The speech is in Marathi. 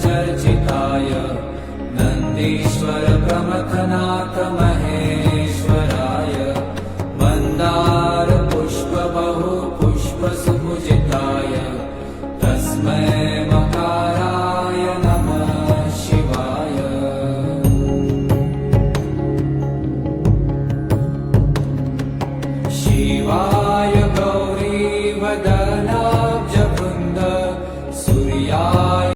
चर्चिताय नन्दीश्वर प्रमथनाथ महेश्वराय मन्दार पुष्प बहु पुष्प सुपूजिताय तस्मै मकाराय नमः शिवाय। शिवाय गौरी वदनाब्ज वृन्द सूर्याय